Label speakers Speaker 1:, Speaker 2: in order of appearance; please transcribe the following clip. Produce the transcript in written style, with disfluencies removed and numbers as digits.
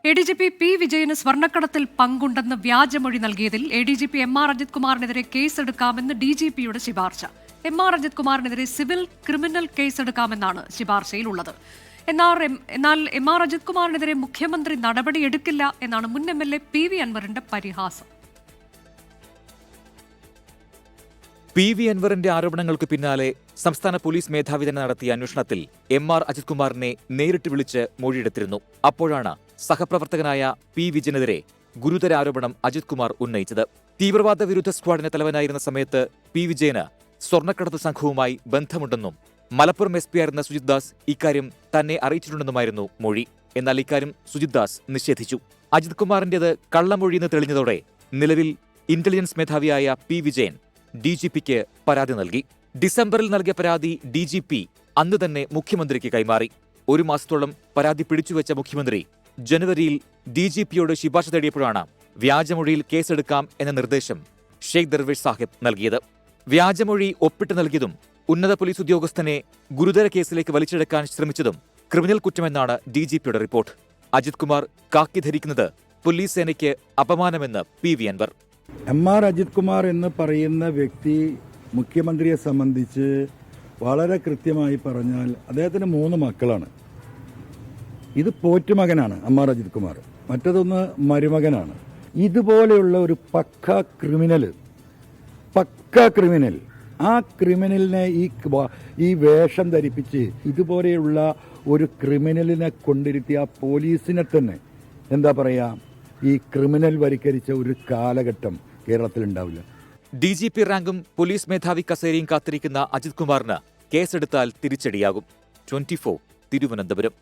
Speaker 1: ADGP P വിജയന് സ്വർണ്ണക്കടത്തിൽ പങ്കുണ്ടെന്ന് വ്യാജമൊഴി നൽകിയതിൽ ADGP MR Ajith കുമാറിനെതിരെ കേസെടുക്കാമെന്ന് DGPയുടെ ശുപാർശ. MR അജിത് കുമാറിനെതിരെ സിവിൽ ക്രിമിനൽ കേസെടുക്കാമെന്നാണ് ശുപാർശയിലുള്ളത്. എന്നാൽ MR അജിത് കുമാറിനെതിരെ മുഖ്യമന്ത്രി നടപടിയെടുക്കില്ല എന്നാണ് മുൻ MLA PV അൻവറിന്റെ പരിഹാസം.
Speaker 2: PV അൻവറിന്റെ ആരോപണങ്ങൾക്ക് പിന്നാലെ സംസ്ഥാന പോലീസ് മേധാവി തന്നെ നടത്തിയ അന്വേഷണത്തിൽ MR അജിത് കുമാറിനെ നേരിട്ട് വിളിച്ച് മൊഴിയെടുത്തിരുന്നു. അപ്പോഴാണ് സഹപ്രവർത്തകനായ P വിജയനെതിരെ ഗുരുതര ആരോപണം അജിത് കുമാർ ഉന്നയിച്ചത്. തീവ്രവാദ വിരുദ്ധ സ്ക്വാഡിന് തലവനായിരുന്ന സമയത്ത് P വിജയന് സ്വർണ്ണക്കടത്ത് സംഘവുമായി ബന്ധമുണ്ടെന്നും മലപ്പുറം SP ആയിരുന്ന സുജിത് ദാസ് ഇക്കാര്യം തന്നെ അറിയിച്ചിട്ടുണ്ടെന്നുമായിരുന്നു മൊഴി. എന്നാൽ ഇക്കാര്യം സുജിത് ദാസ് നിഷേധിച്ചു. അജിത് കുമാറിന്റേത് കള്ളമൊഴിയെന്ന് തെളിഞ്ഞതോടെ നിലവിൽ ഇന്റലിജൻസ് മേധാവിയായ P വിജയൻ DGPക്ക് പരാതി നൽകി. ഡിസംബറിൽ നൽകിയ പരാതി DGP അന്ന് തന്നെ മുഖ്യമന്ത്രിക്ക് കൈമാറി. ഒരു മാസത്തോളം പരാതി പിടിച്ചുവെച്ച മുഖ്യമന്ത്രി ജനുവരിയിൽ DGPയോട് ശുപാർശ തേടിയപ്പോഴാണ് വ്യാജമൊഴിയിൽ കേസെടുക്കാം എന്ന നിർദ്ദേശം ഷെയ്ഖ് ദർവേഷ് സാഹിബ് നൽകിയത്. വ്യാജമൊഴി ഒപ്പിട്ട് നൽകിയതും ഉന്നത പോലീസ് ഉദ്യോഗസ്ഥനെ ഗുരുതര കേസിലേക്ക് വലിച്ചെടുക്കാൻ ശ്രമിച്ചതും ക്രിമിനൽ കുറ്റമെന്നാണ് DGPയുടെ റിപ്പോർട്ട്. അജിത് കുമാർ കാക്കി ധരിക്കുന്നത് പോലീസ് സേനയ്ക്ക് അപമാനമെന്ന് PV അൻവർ.
Speaker 3: MR അജിത് കുമാർ എന്ന് പറയുന്ന വ്യക്തി മുഖ്യമന്ത്രിയെ സംബന്ധിച്ച് വളരെ കൃത്യമായി പറഞ്ഞാൽ അദ്ദേഹത്തിന് 3 മക്കളാണ്. ഇത് പോറ്റുമകനാണ് MR അജിത് കുമാർ, മറ്റതൊന്ന് മരുമകനാണ്. ഇതുപോലെയുള്ള ഒരു പക്ക ക്രിമിനൽ ആ ക്രിമിനലിനെ ഈ വേഷം ധരിപ്പിച്ച് ഇതുപോലെയുള്ള ഒരു ക്രിമിനലിനെ കൊണ്ടിരുത്തിയ ആ പോലീസിനെ തന്നെ എന്താ പറയാ, ഈ ക്രിമിനൽ വരിക്കരിച്ച ഒരു കാലഘട്ടം കേരളത്തിലുണ്ടാവില്ല.
Speaker 2: DGP റാങ്കും പോലീസ് മേധാവി കസേരയും കാത്തിരിക്കുന്ന അജിത് കുമാറിന് കേസെടുത്താൽ തിരിച്ചടിയാകും. 24 തിരുവനന്തപുരം.